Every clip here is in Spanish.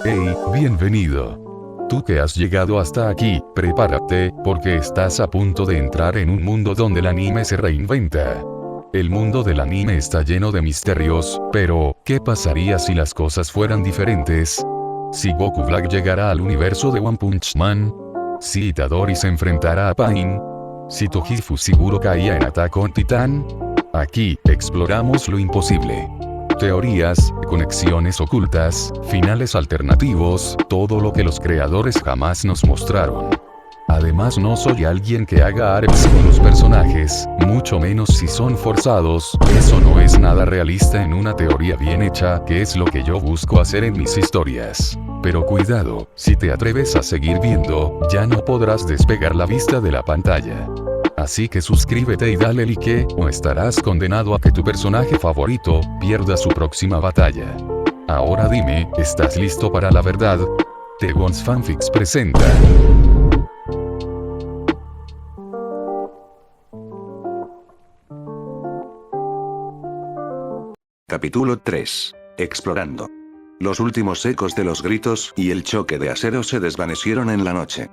Hey, bienvenido. Tú que has llegado hasta aquí, prepárate, porque estás a punto de entrar en un mundo donde el anime se reinventa. El mundo del anime está lleno de misterios, pero, ¿qué pasaría si las cosas fueran diferentes? Si Goku Black llegara al universo de One Punch Man. Si Itadori se enfrentara a Pain. Si Toji Fushiguro caía en Attack on Titan. Aquí, exploramos lo imposible. Teorías, conexiones ocultas, finales alternativos, todo lo que los creadores jamás nos mostraron. Además, no soy alguien que haga ARPs con los personajes, mucho menos si son forzados, eso no es nada realista en una teoría bien hecha, que es lo que yo busco hacer en mis historias. Pero cuidado, si te atreves a seguir viendo, ya no podrás despegar la vista de la pantalla. Así que suscríbete y dale like, o estarás condenado a que tu personaje favorito pierda su próxima batalla. Ahora dime, ¿estás listo para la verdad? The Ones Fanfics presenta. Capítulo 3. Explorando. Los últimos ecos de los gritos y el choque de acero se desvanecieron en la noche.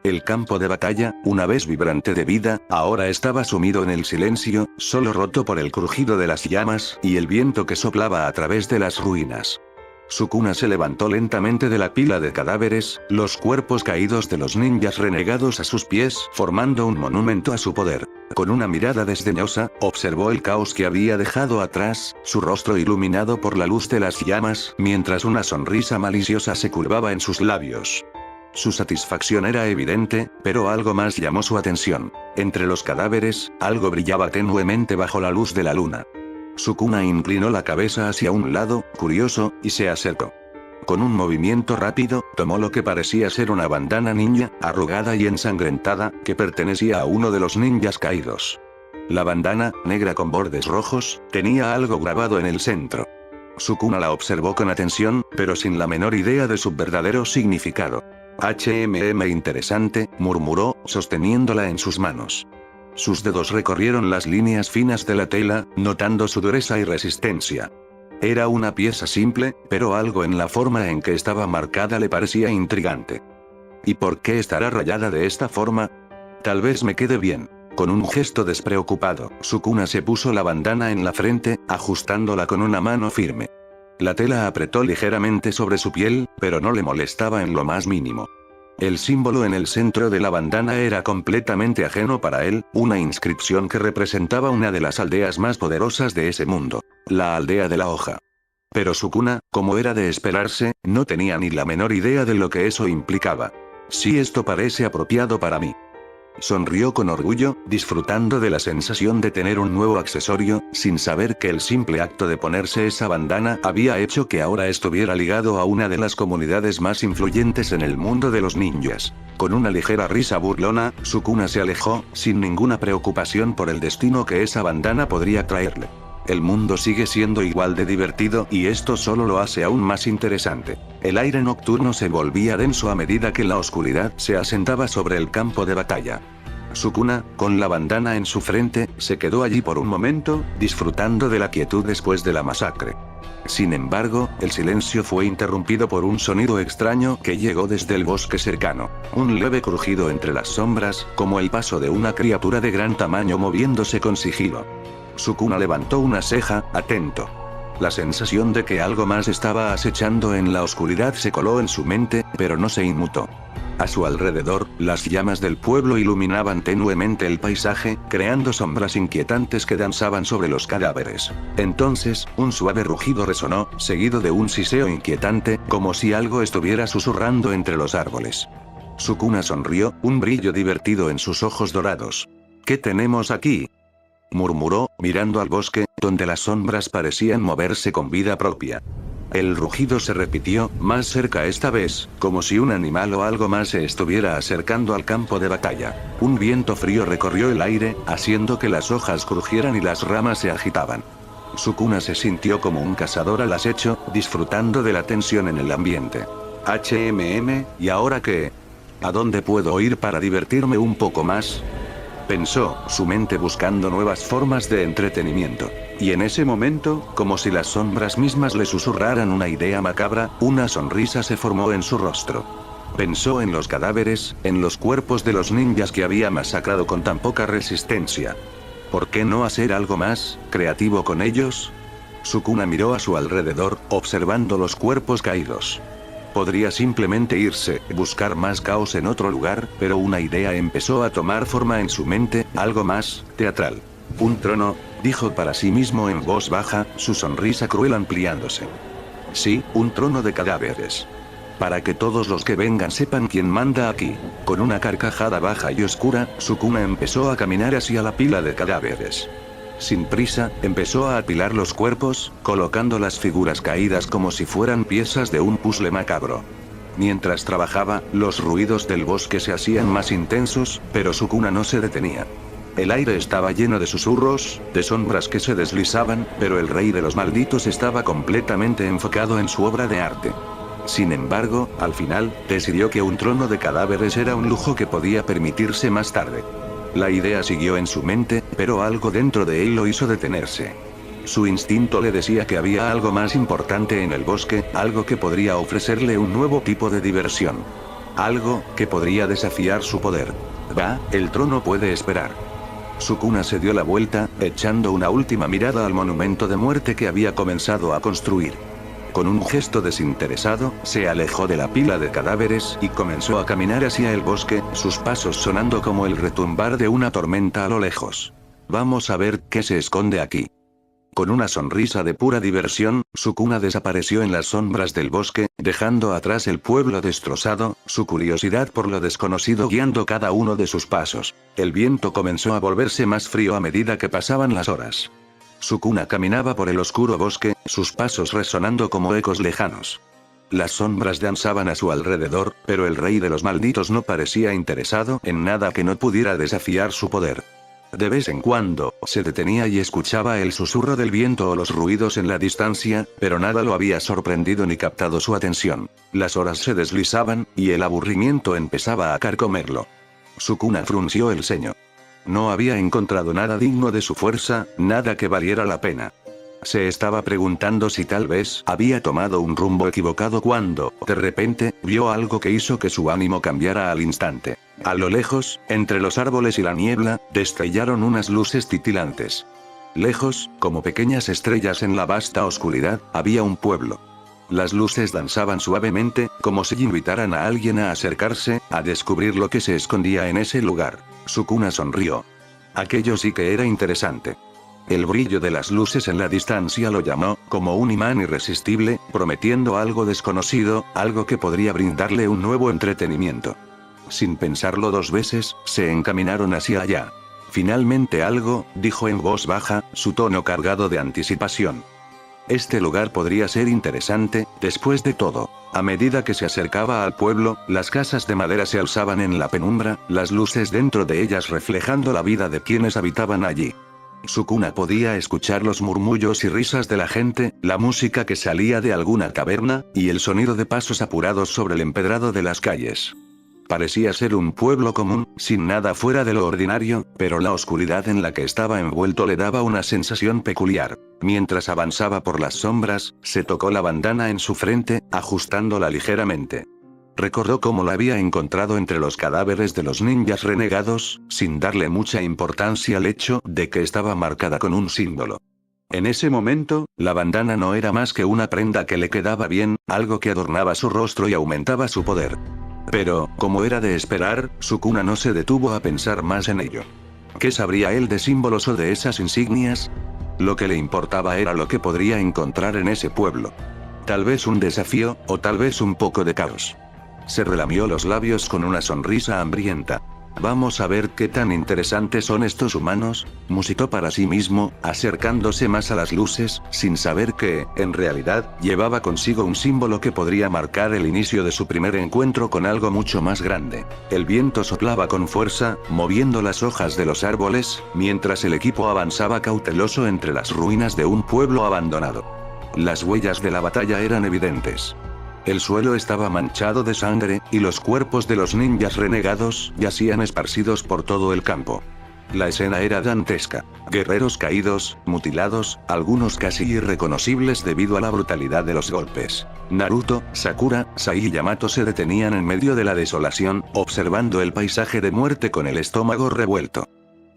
El campo de batalla, una vez vibrante de vida, ahora estaba sumido en el silencio, solo roto por el crujido de las llamas y el viento que soplaba a través de las ruinas. Sukuna se levantó lentamente de la pila de cadáveres, los cuerpos caídos de los ninjas renegados a sus pies, formando un monumento a su poder. Con una mirada desdeñosa, observó el caos que había dejado atrás, su rostro iluminado por la luz de las llamas, mientras una sonrisa maliciosa se curvaba en sus labios. Su satisfacción era evidente, pero algo más llamó su atención. Entre los cadáveres, algo brillaba tenuemente bajo la luz de la luna. Sukuna inclinó la cabeza hacia un lado, curioso, y se acercó. Con un movimiento rápido, tomó lo que parecía ser una bandana ninja, arrugada y ensangrentada, que pertenecía a uno de los ninjas caídos. La bandana, negra con bordes rojos, tenía algo grabado en el centro. Sukuna la observó con atención, pero sin la menor idea de su verdadero significado. Interesante, murmuró, sosteniéndola en sus manos. Sus dedos recorrieron las líneas finas de la tela, notando su dureza y resistencia. Era una pieza simple, pero algo en la forma en que estaba marcada le parecía intrigante. ¿Y por qué estará rayada de esta forma? Tal vez me quede bien. Con un gesto despreocupado, Sukuna se puso la bandana en la frente, ajustándola con una mano firme. La tela apretó ligeramente sobre su piel, pero no le molestaba en lo más mínimo. El símbolo en el centro de la bandana era completamente ajeno para él, una inscripción que representaba una de las aldeas más poderosas de ese mundo, la aldea de la hoja. Pero Sukuna, como era de esperarse, no tenía ni la menor idea de lo que eso implicaba. Sí, esto parece apropiado para mí. Sonrió con orgullo, disfrutando de la sensación de tener un nuevo accesorio, sin saber que el simple acto de ponerse esa bandana había hecho que ahora estuviera ligado a una de las comunidades más influyentes en el mundo de los ninjas. Con una ligera risa burlona, Sukuna se alejó, sin ninguna preocupación por el destino que esa bandana podría traerle. El mundo sigue siendo igual de divertido y esto solo lo hace aún más interesante. El aire nocturno se volvía denso a medida que la oscuridad se asentaba sobre el campo de batalla. Sukuna, con la bandana en su frente, se quedó allí por un momento, disfrutando de la quietud después de la masacre. Sin embargo, el silencio fue interrumpido por un sonido extraño que llegó desde el bosque cercano. Un leve crujido entre las sombras, como el paso de una criatura de gran tamaño moviéndose con sigilo. Sukuna levantó una ceja, atento. La sensación de que algo más estaba acechando en la oscuridad se coló en su mente, pero no se inmutó. A su alrededor, las llamas del pueblo iluminaban tenuemente el paisaje, creando sombras inquietantes que danzaban sobre los cadáveres. Entonces, un suave rugido resonó, seguido de un siseo inquietante, como si algo estuviera susurrando entre los árboles. Sukuna sonrió, un brillo divertido en sus ojos dorados. ¿Qué tenemos aquí?, murmuró, mirando al bosque, donde las sombras parecían moverse con vida propia. El rugido se repitió, más cerca esta vez, como si un animal o algo más se estuviera acercando al campo de batalla. Un viento frío recorrió el aire, haciendo que las hojas crujieran y las ramas se agitaban. Sukuna se sintió como un cazador al acecho, disfrutando de la tensión en el ambiente. ¿Y ahora qué? ¿A dónde puedo ir para divertirme un poco más? pensó, su mente buscando nuevas formas de entretenimiento. Y en ese momento, como si las sombras mismas le susurraran una idea macabra, una sonrisa se formó en su rostro. Pensó en los cadáveres, en los cuerpos de los ninjas que había masacrado con tan poca resistencia. ¿Por qué no hacer algo más creativo con ellos? Sukuna miró a su alrededor, observando los cuerpos caídos. Podría simplemente irse, buscar más caos en otro lugar, pero una idea empezó a tomar forma en su mente, algo más teatral. Un trono, dijo para sí mismo en voz baja, su sonrisa cruel ampliándose. Sí, un trono de cadáveres. Para que todos los que vengan sepan quién manda aquí. Con una carcajada baja y oscura, Sukuna empezó a caminar hacia la pila de cadáveres. Sin prisa, empezó a apilar los cuerpos, colocando las figuras caídas como si fueran piezas de un puzzle macabro. Mientras trabajaba, los ruidos del bosque se hacían más intensos, pero Sukuna no se detenía. El aire estaba lleno de susurros, de sombras que se deslizaban, pero el rey de los malditos estaba completamente enfocado en su obra de arte. Sin embargo, al final, decidió que un trono de cadáveres era un lujo que podía permitirse más tarde. La idea siguió en su mente, pero algo dentro de él lo hizo detenerse. Su instinto le decía que había algo más importante en el bosque, algo que podría ofrecerle un nuevo tipo de diversión. Algo que podría desafiar su poder. Va, el trono puede esperar. Sukuna se dio la vuelta, echando una última mirada al monumento de muerte que había comenzado a construir. Con un gesto desinteresado, se alejó de la pila de cadáveres y comenzó a caminar hacia el bosque, sus pasos sonando como el retumbar de una tormenta a lo lejos. Vamos a ver qué se esconde aquí. Con una sonrisa de pura diversión, Sukuna desapareció en las sombras del bosque, dejando atrás el pueblo destrozado, su curiosidad por lo desconocido guiando cada uno de sus pasos. El viento comenzó a volverse más frío a medida que pasaban las horas. Sukuna caminaba por el oscuro bosque, sus pasos resonando como ecos lejanos. Las sombras danzaban a su alrededor, pero el rey de los malditos no parecía interesado en nada que no pudiera desafiar su poder. De vez en cuando, se detenía y escuchaba el susurro del viento o los ruidos en la distancia, pero nada lo había sorprendido ni captado su atención. Las horas se deslizaban, y el aburrimiento empezaba a carcomerlo. Sukuna frunció el ceño. No había encontrado nada digno de su fuerza, nada que valiera la pena. Se estaba preguntando si tal vez había tomado un rumbo equivocado cuando, de repente, vio algo que hizo que su ánimo cambiara al instante. A lo lejos, entre los árboles y la niebla, destellaron unas luces titilantes. Lejos, como pequeñas estrellas en la vasta oscuridad, había un pueblo. Las luces danzaban suavemente, como si invitaran a alguien a acercarse, a descubrir lo que se escondía en ese lugar. Sukuna sonrió. Aquello sí que era interesante. El brillo de las luces en la distancia lo llamó, como un imán irresistible, prometiendo algo desconocido, algo que podría brindarle un nuevo entretenimiento. Sin pensarlo dos veces, se encaminaron hacia allá. Finalmente algo, dijo en voz baja, su tono cargado de anticipación. Este lugar podría ser interesante, después de todo. A medida que se acercaba al pueblo, las casas de madera se alzaban en la penumbra, las luces dentro de ellas reflejando la vida de quienes habitaban allí. Sukuna podía escuchar los murmullos y risas de la gente, la música que salía de alguna caverna, y el sonido de pasos apurados sobre el empedrado de las calles. Parecía ser un pueblo común, sin nada fuera de lo ordinario, pero la oscuridad en la que estaba envuelto le daba una sensación peculiar. Mientras avanzaba por las sombras, se tocó la bandana en su frente, ajustándola ligeramente. Recordó cómo la había encontrado entre los cadáveres de los ninjas renegados, sin darle mucha importancia al hecho de que estaba marcada con un símbolo. En ese momento, la bandana no era más que una prenda que le quedaba bien, algo que adornaba su rostro y aumentaba su poder. Pero, como era de esperar, Sukuna no se detuvo a pensar más en ello. ¿Qué sabría él de símbolos o de esas insignias? Lo que le importaba era lo que podría encontrar en ese pueblo. Tal vez un desafío, o tal vez un poco de caos. Se relamió los labios con una sonrisa hambrienta. Vamos a ver qué tan interesantes son estos humanos, musitó para sí mismo, acercándose más a las luces, sin saber que, en realidad, llevaba consigo un símbolo que podría marcar el inicio de su primer encuentro con algo mucho más grande. El viento soplaba con fuerza, moviendo las hojas de los árboles, mientras el equipo avanzaba cauteloso entre las ruinas de un pueblo abandonado. Las huellas de la batalla eran evidentes. El suelo estaba manchado de sangre, y los cuerpos de los ninjas renegados yacían esparcidos por todo el campo. La escena era dantesca. Guerreros caídos, mutilados, algunos casi irreconocibles debido a la brutalidad de los golpes. Naruto, Sakura, Sai y Yamato se detenían en medio de la desolación, observando el paisaje de muerte con el estómago revuelto.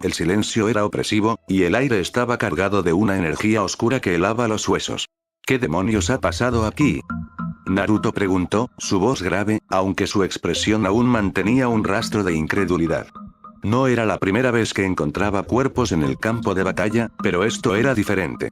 El silencio era opresivo, y el aire estaba cargado de una energía oscura que helaba los huesos. ¿Qué demonios ha pasado aquí? Naruto preguntó, su voz grave, aunque su expresión aún mantenía un rastro de incredulidad. No era la primera vez que encontraba cuerpos en el campo de batalla, pero esto era diferente.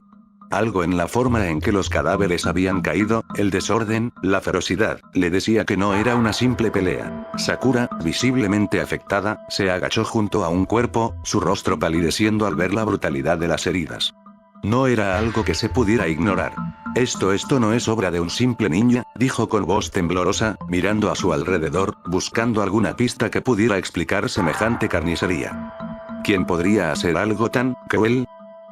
Algo en la forma en que los cadáveres habían caído, el desorden, la ferocidad, le decía que no era una simple pelea. Sakura, visiblemente afectada, se agachó junto a un cuerpo, su rostro palideciendo al ver la brutalidad de las heridas. No era algo que se pudiera ignorar. Esto no es obra de un simple ninja, dijo con voz temblorosa, mirando a su alrededor, buscando alguna pista que pudiera explicar semejante carnicería. ¿Quién podría hacer algo tan cruel?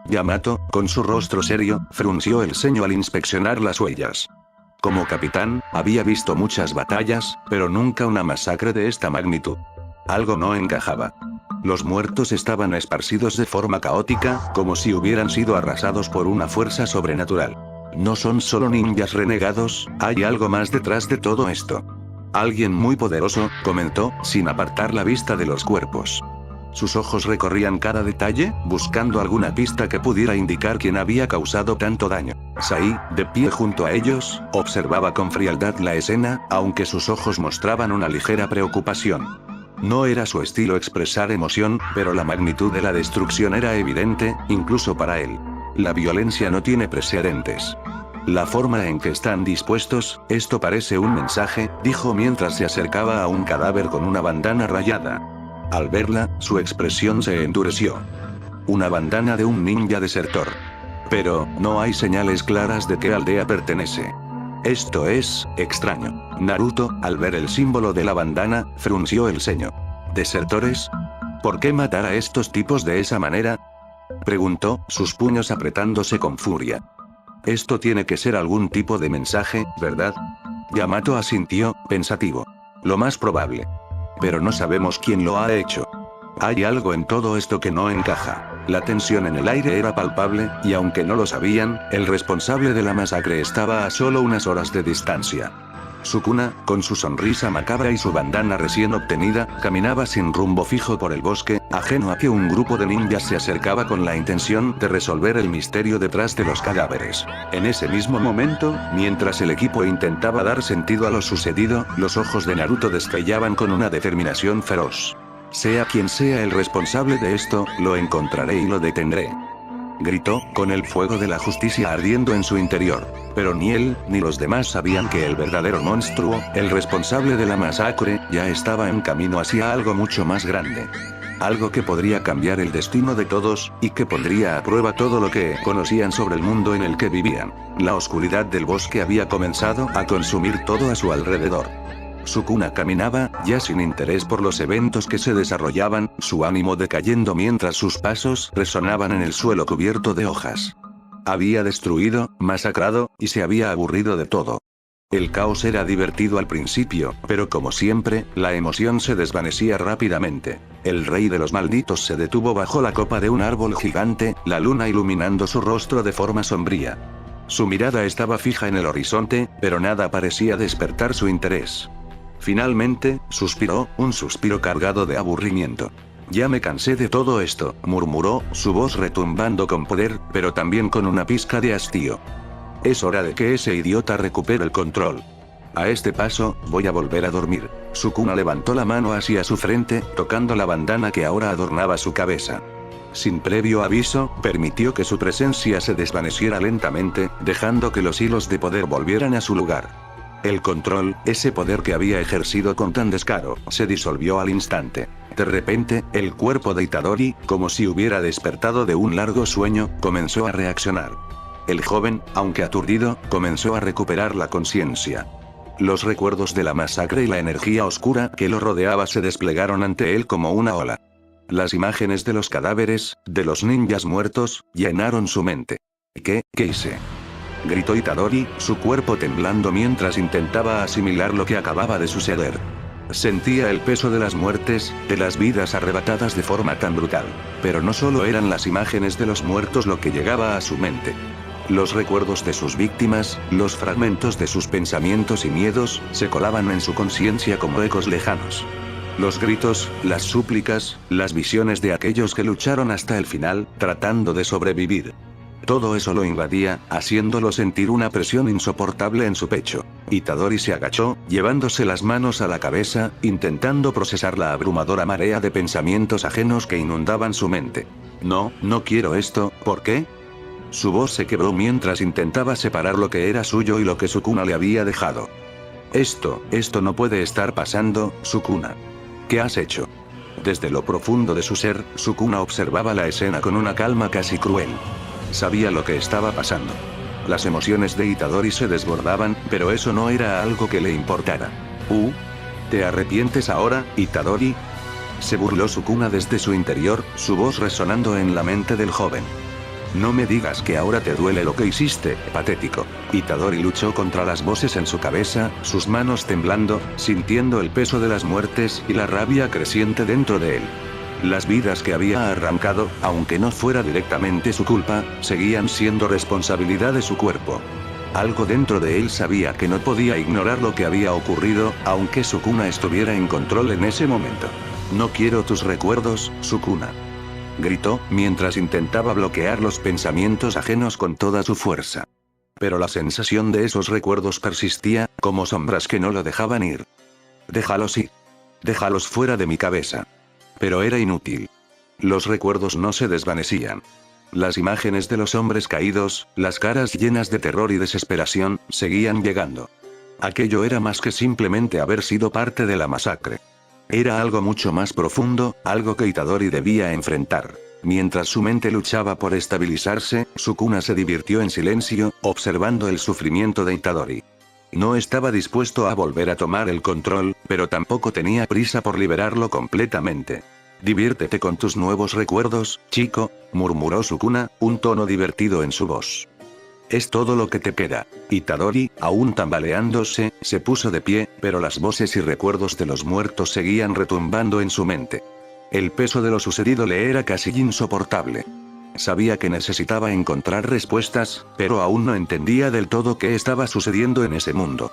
Yamato, con su rostro serio, frunció el ceño al inspeccionar las huellas. Como capitán, había visto muchas batallas, pero nunca una masacre de esta magnitud. Algo no encajaba. Los muertos estaban esparcidos de forma caótica, como si hubieran sido arrasados por una fuerza sobrenatural. No son solo ninjas renegados, hay algo más detrás de todo esto. Alguien muy poderoso, comentó, sin apartar la vista de los cuerpos. Sus ojos recorrían cada detalle, buscando alguna pista que pudiera indicar quién había causado tanto daño. Sai, de pie junto a ellos, observaba con frialdad la escena, aunque sus ojos mostraban una ligera preocupación. No era su estilo expresar emoción, pero la magnitud de la destrucción era evidente, incluso para él. La violencia no tiene precedentes. La forma en que están dispuestos, esto parece un mensaje, dijo mientras se acercaba a un cadáver con una bandana rayada. Al verla, su expresión se endureció. Una bandana de un ninja desertor. Pero, no hay señales claras de qué aldea pertenece. Esto es extraño. Naruto, al ver el símbolo de la bandana, frunció el ceño. ¿Desertores? ¿Por qué matar a estos tipos de esa manera? Preguntó, sus puños apretándose con furia. Esto tiene que ser algún tipo de mensaje, ¿verdad? Yamato asintió, pensativo. Lo más probable. Pero no sabemos quién lo ha hecho. Hay algo en todo esto que no encaja. La tensión en el aire era palpable, y aunque no lo sabían, el responsable de la masacre estaba a solo unas horas de distancia. Sukuna, con su sonrisa macabra y su bandana recién obtenida, caminaba sin rumbo fijo por el bosque, ajeno a que un grupo de ninjas se acercaba con la intención de resolver el misterio detrás de los cadáveres. En ese mismo momento, mientras el equipo intentaba dar sentido a lo sucedido, los ojos de Naruto despellaban con una determinación feroz. Sea quien sea el responsable de esto, lo encontraré y lo detendré. Gritó, con el fuego de la justicia ardiendo en su interior. Pero ni él, ni los demás sabían que el verdadero monstruo, el responsable de la masacre, ya estaba en camino hacia algo mucho más grande. Algo que podría cambiar el destino de todos, y que pondría a prueba todo lo que conocían sobre el mundo en el que vivían. La oscuridad del bosque había comenzado a consumir todo a su alrededor. Sukuna caminaba, ya sin interés por los eventos que se desarrollaban, su ánimo decayendo mientras sus pasos resonaban en el suelo cubierto de hojas. Había destruido, masacrado, y se había aburrido de todo. El caos era divertido al principio, pero como siempre, la emoción se desvanecía rápidamente. El rey de los malditos se detuvo bajo la copa de un árbol gigante, la luna iluminando su rostro de forma sombría. Su mirada estaba fija en el horizonte, pero nada parecía despertar su interés. Finalmente, suspiró, un suspiro cargado de aburrimiento. Ya me cansé de todo esto, murmuró, su voz retumbando con poder, pero también con una pizca de hastío. Es hora de que ese idiota recupere el control. A este paso, voy a volver a dormir. Sukuna levantó la mano hacia su frente, tocando la bandana que ahora adornaba su cabeza. Sin previo aviso, permitió que su presencia se desvaneciera lentamente, dejando que los hilos de poder volvieran a su lugar. El control, ese poder que había ejercido con tan descaro, se disolvió al instante. De repente, el cuerpo de Itadori, como si hubiera despertado de un largo sueño, comenzó a reaccionar. El joven, aunque aturdido, comenzó a recuperar la conciencia. Los recuerdos de la masacre y la energía oscura que lo rodeaba se desplegaron ante él como una ola. Las imágenes de los cadáveres, de los ninjas muertos, llenaron su mente. ¿Qué hice? Gritó Itadori, su cuerpo temblando mientras intentaba asimilar lo que acababa de suceder. Sentía el peso de las muertes, de las vidas arrebatadas de forma tan brutal. Pero no solo eran las imágenes de los muertos lo que llegaba a su mente. Los recuerdos de sus víctimas, los fragmentos de sus pensamientos y miedos, se colaban en su conciencia como ecos lejanos. Los gritos, las súplicas, las visiones de aquellos que lucharon hasta el final, tratando de sobrevivir. Todo eso lo invadía, haciéndolo sentir una presión insoportable en su pecho. Itadori se agachó, llevándose las manos a la cabeza, intentando procesar la abrumadora marea de pensamientos ajenos que inundaban su mente. No quiero esto, ¿por qué? Su voz se quebró mientras intentaba separar lo que era suyo y lo que Sukuna le había dejado. Esto no puede estar pasando, Sukuna. ¿Qué has hecho? Desde lo profundo de su ser, Sukuna observaba la escena con una calma casi cruel. Sabía lo que estaba pasando. Las emociones de Itadori se desbordaban, pero eso no era algo que le importara. ¿Te arrepientes ahora, Itadori? Se burló Sukuna desde su interior, su voz resonando en la mente del joven. No me digas que ahora te duele lo que hiciste, patético. Itadori luchó contra las voces en su cabeza, sus manos temblando, sintiendo el peso de las muertes y la rabia creciente dentro de él. Las vidas que había arrancado, aunque no fuera directamente su culpa, seguían siendo responsabilidad de su cuerpo. Algo dentro de él sabía que no podía ignorar lo que había ocurrido, aunque Sukuna estuviera en control en ese momento. No quiero tus recuerdos, Sukuna. Gritó, mientras intentaba bloquear los pensamientos ajenos con toda su fuerza. Pero la sensación de esos recuerdos persistía, como sombras que no lo dejaban ir. Déjalos ir. Déjalos fuera de mi cabeza. Pero era inútil. Los recuerdos no se desvanecían. Las imágenes de los hombres caídos, las caras llenas de terror y desesperación, seguían llegando. Aquello era más que simplemente haber sido parte de la masacre. Era algo mucho más profundo, algo que Itadori debía enfrentar. Mientras su mente luchaba por estabilizarse, Sukuna se divirtió en silencio, observando el sufrimiento de Itadori. No estaba dispuesto a volver a tomar el control, pero tampoco tenía prisa por liberarlo completamente. Diviértete con tus nuevos recuerdos, chico, murmuró Sukuna, un tono divertido en su voz. Es todo lo que te queda. Itadori, aún tambaleándose, se puso de pie, pero las voces y recuerdos de los muertos seguían retumbando en su mente. El peso de lo sucedido le era casi insoportable. Sabía que necesitaba encontrar respuestas, pero aún no entendía del todo qué estaba sucediendo en ese mundo.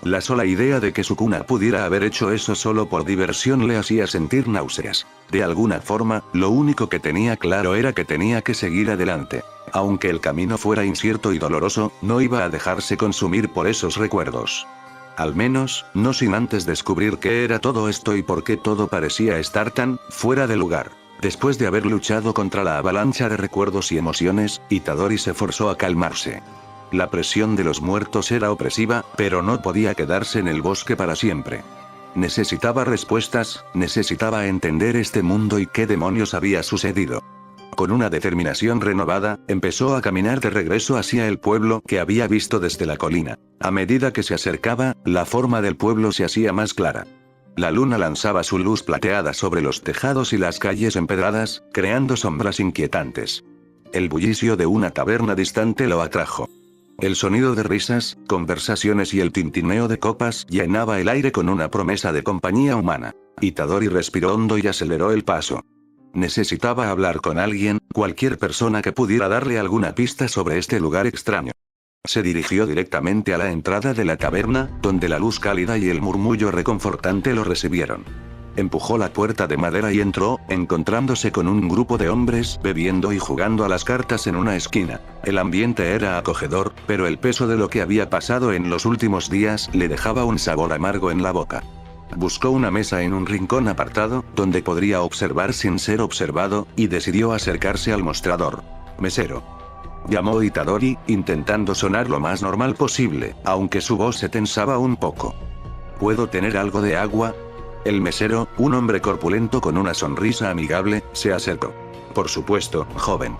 La sola idea de que Sukuna pudiera haber hecho eso solo por diversión le hacía sentir náuseas. De alguna forma, lo único que tenía claro era que tenía que seguir adelante. Aunque el camino fuera incierto y doloroso, no iba a dejarse consumir por esos recuerdos. Al menos, no sin antes descubrir qué era todo esto y por qué todo parecía estar tan fuera de lugar. Después de haber luchado contra la avalancha de recuerdos y emociones, Itadori se forzó a calmarse. La presión de los muertos era opresiva, pero no podía quedarse en el bosque para siempre. Necesitaba respuestas, necesitaba entender este mundo y qué demonios había sucedido. Con una determinación renovada, empezó a caminar de regreso hacia el pueblo que había visto desde la colina. A medida que se acercaba, la forma del pueblo se hacía más clara. La luna lanzaba su luz plateada sobre los tejados y las calles empedradas, creando sombras inquietantes. El bullicio de una taberna distante lo atrajo. El sonido de risas, conversaciones y el tintineo de copas llenaba el aire con una promesa de compañía humana. Itadori respiró hondo y aceleró el paso. Necesitaba hablar con alguien, cualquier persona que pudiera darle alguna pista sobre este lugar extraño. Se dirigió directamente a la entrada de la taberna, donde la luz cálida y el murmullo reconfortante lo recibieron. Empujó la puerta de madera y entró, encontrándose con un grupo de hombres bebiendo y jugando a las cartas en una esquina. El ambiente era acogedor, pero el peso de lo que había pasado en los últimos días le dejaba un sabor amargo en la boca. Buscó una mesa en un rincón apartado, donde podría observar sin ser observado, y decidió acercarse al mostrador. Mesero. Llamó Itadori, intentando sonar lo más normal posible, aunque su voz se tensaba un poco. ¿Puedo tener algo de agua? El mesero, un hombre corpulento con una sonrisa amigable, se acercó. Por supuesto, joven.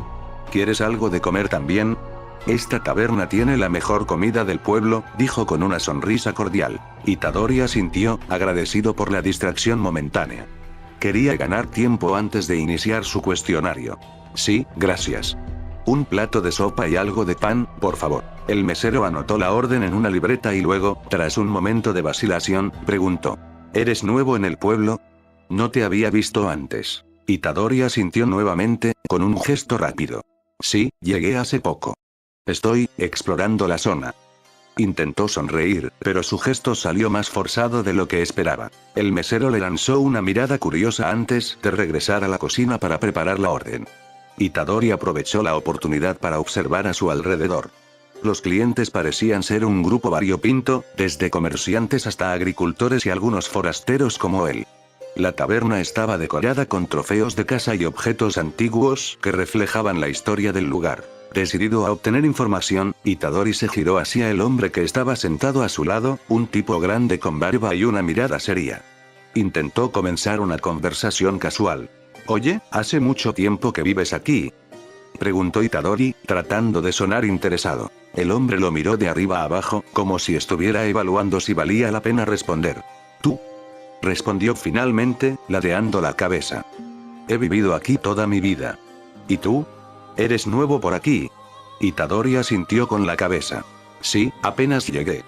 ¿Quieres algo de comer también? Esta taberna tiene la mejor comida del pueblo, dijo con una sonrisa cordial. Itadori asintió, agradecido por la distracción momentánea. Quería ganar tiempo antes de iniciar su cuestionario. Sí, gracias. Un plato de sopa y algo de pan, por favor. El mesero anotó la orden en una libreta y luego, tras un momento de vacilación, preguntó. ¿Eres nuevo en el pueblo? No te había visto antes. Itadori asintió nuevamente, con un gesto rápido. Sí, llegué hace poco. Estoy explorando la zona. Intentó sonreír, pero su gesto salió más forzado de lo que esperaba. El mesero le lanzó una mirada curiosa antes de regresar a la cocina para preparar la orden. Itadori aprovechó la oportunidad para observar a su alrededor. Los clientes parecían ser un grupo variopinto, desde comerciantes hasta agricultores y algunos forasteros como él. La taberna estaba decorada con trofeos de caza y objetos antiguos que reflejaban la historia del lugar. Decidido a obtener información, Itadori se giró hacia el hombre que estaba sentado a su lado, un tipo grande con barba y una mirada seria. Intentó comenzar una conversación casual. «Oye, ¿hace mucho tiempo que vives aquí?», preguntó Itadori, tratando de sonar interesado. El hombre lo miró de arriba a abajo, como si estuviera evaluando si valía la pena responder. «¿Tú?», respondió finalmente, ladeando la cabeza. «He vivido aquí toda mi vida». «¿Y tú? ¿Eres nuevo por aquí?». Itadori asintió con la cabeza. «Sí, apenas llegué.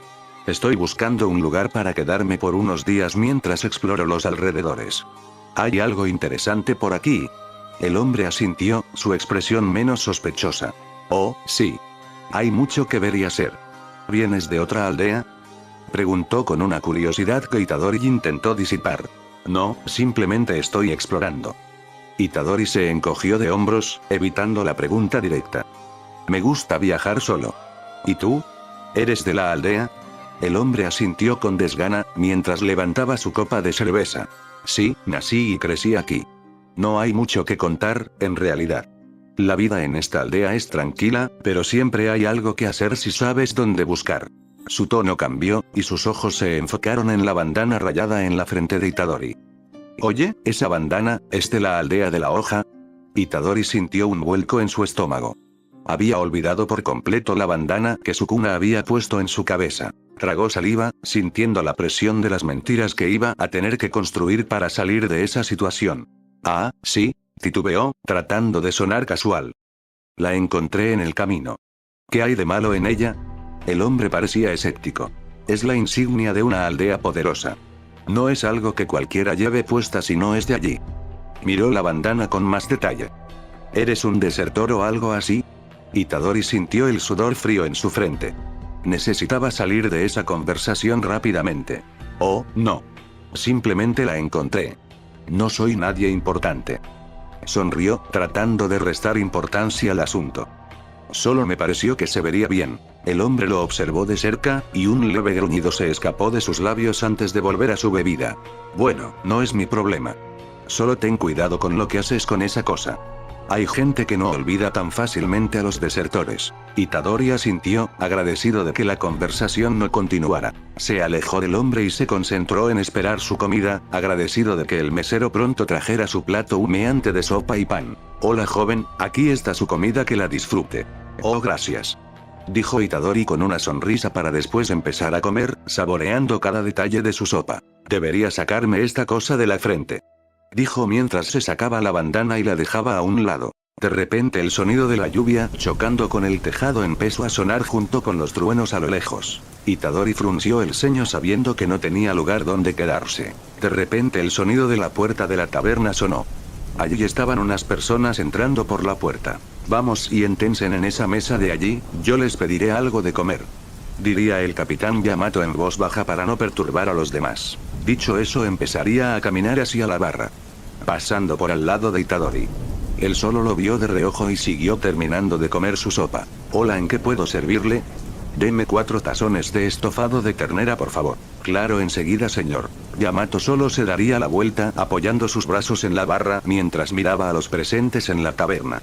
Estoy buscando un lugar para quedarme por unos días mientras exploro los alrededores. ¿Hay algo interesante por aquí?». El hombre asintió, su expresión menos sospechosa. «Oh, sí. Hay mucho que ver y hacer». «¿Vienes de otra aldea?», preguntó con una curiosidad que Itadori intentó disipar. «No, simplemente estoy explorando». Itadori se encogió de hombros, evitando la pregunta directa. «Me gusta viajar solo». «¿Y tú? ¿Eres de la aldea?». El hombre asintió con desgana, mientras levantaba su copa de cerveza. «Sí, nací y crecí aquí. No hay mucho que contar, en realidad. La vida en esta aldea es tranquila, pero siempre hay algo que hacer si sabes dónde buscar». Su tono cambió, y sus ojos se enfocaron en la bandana rayada en la frente de Itadori. «Oye, ¿esa bandana es de la aldea de la hoja?». Itadori sintió un vuelco en su estómago. Había olvidado por completo la bandana que Sukuna había puesto en su cabeza. Tragó saliva, sintiendo la presión de las mentiras que iba a tener que construir para salir de esa situación. «Ah, sí», titubeó, tratando de sonar casual. «La encontré en el camino». «¿Qué hay de malo en ella?». El hombre parecía escéptico. «Es la insignia de una aldea poderosa. No es algo que cualquiera lleve puesta si no es de allí». Miró la bandana con más detalle. «¿Eres un desertor o algo así?». Itadori sintió el sudor frío en su frente. Necesitaba salir de esa conversación rápidamente. «Oh, no. Simplemente la encontré. No soy nadie importante». Sonrió, tratando de restar importancia al asunto. «Solo me pareció que se vería bien». El hombre lo observó de cerca, y un leve gruñido se escapó de sus labios antes de volver a su bebida. «Bueno, no es mi problema. Solo ten cuidado con lo que haces con esa cosa. Hay gente que no olvida tan fácilmente a los desertores». Itadori asintió, agradecido de que la conversación no continuara. Se alejó del hombre y se concentró en esperar su comida, agradecido de que el mesero pronto trajera su plato humeante de sopa y pan. «Hola joven, aquí está su comida, que la disfrute». «Oh, gracias», dijo Itadori con una sonrisa para después empezar a comer, saboreando cada detalle de su sopa. «Debería sacarme esta cosa de la frente», dijo mientras se sacaba la bandana y la dejaba a un lado. De repente el sonido de la lluvia chocando con el tejado empezó a sonar junto con los truenos a lo lejos. Itadori frunció el ceño sabiendo que no tenía lugar donde quedarse. De repente el sonido de la puerta de la taberna sonó. Allí estaban unas personas entrando por la puerta. «Vamos y entensen en esa mesa de allí, yo les pediré algo de comer», diría el capitán Yamato en voz baja para no perturbar a los demás. Dicho eso, empezaría a caminar hacia la barra, pasando por al lado de Itadori. Él solo lo vio de reojo y siguió terminando de comer su sopa. «Hola, ¿en qué puedo servirle?». «Deme 4 tazones de estofado de ternera, por favor». «Claro, enseguida, señor». Yamato solo se daría la vuelta, apoyando sus brazos en la barra mientras miraba a los presentes en la taberna.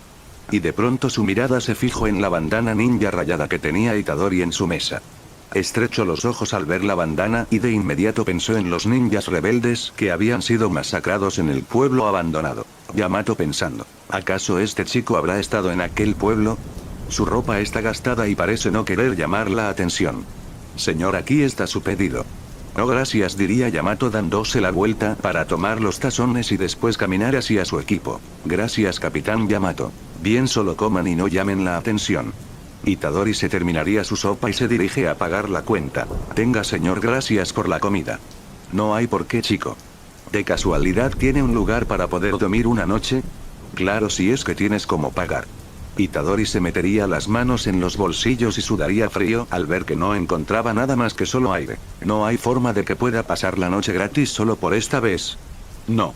Y de pronto su mirada se fijó en la bandana ninja rayada que tenía Itadori en su mesa. Estrechó los ojos al ver la bandana y de inmediato pensó en los ninjas rebeldes que habían sido masacrados en el pueblo abandonado. Yamato pensando, ¿acaso este chico habrá estado en aquel pueblo? Su ropa está gastada y parece no querer llamar la atención. «Señor, aquí está su pedido». «No, gracias», diría Yamato dándose la vuelta para tomar los tazones y después caminar hacia su equipo. «Gracias, capitán Yamato». «Bien, solo coman y no llamen la atención». Itadori se terminaría su sopa y se dirige a pagar la cuenta. «Tenga, señor, gracias por la comida». No hay por qué, chico. ¿De casualidad tiene un lugar para poder dormir una noche? Claro, si es que tienes cómo pagar. Itadori se metería las manos en los bolsillos y sudaría frío al ver que no encontraba nada más que solo aire. No hay forma de que pueda pasar la noche gratis solo por esta vez. No.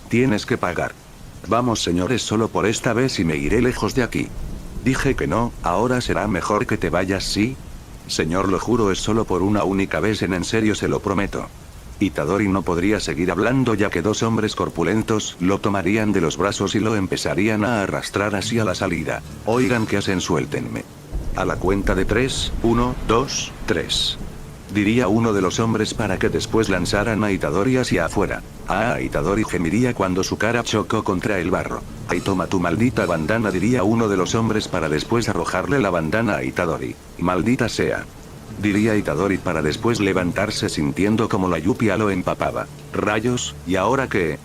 Tienes que pagar. Vamos, señores, solo por esta vez y me iré lejos de aquí. Dije que no, ahora será mejor que te vayas, ¿sí? Señor, lo juro, es solo por una única vez, en serio se lo prometo. Itadori no podría seguir hablando ya que dos hombres corpulentos lo tomarían de los brazos y lo empezarían a arrastrar hacia la salida. Oigan, ¿qué hacen? Suéltenme. A la cuenta de 3, 1, 2, 3. Diría uno de los hombres para que después lanzaran a Itadori hacia afuera. Itadori gemiría cuando su cara chocó contra el barro. Ay, toma tu maldita bandana, diría uno de los hombres para después arrojarle la bandana a Itadori. Maldita sea. Diría Itadori para después levantarse sintiendo como la lluvia lo empapaba. Rayos, ¿y ahora qué?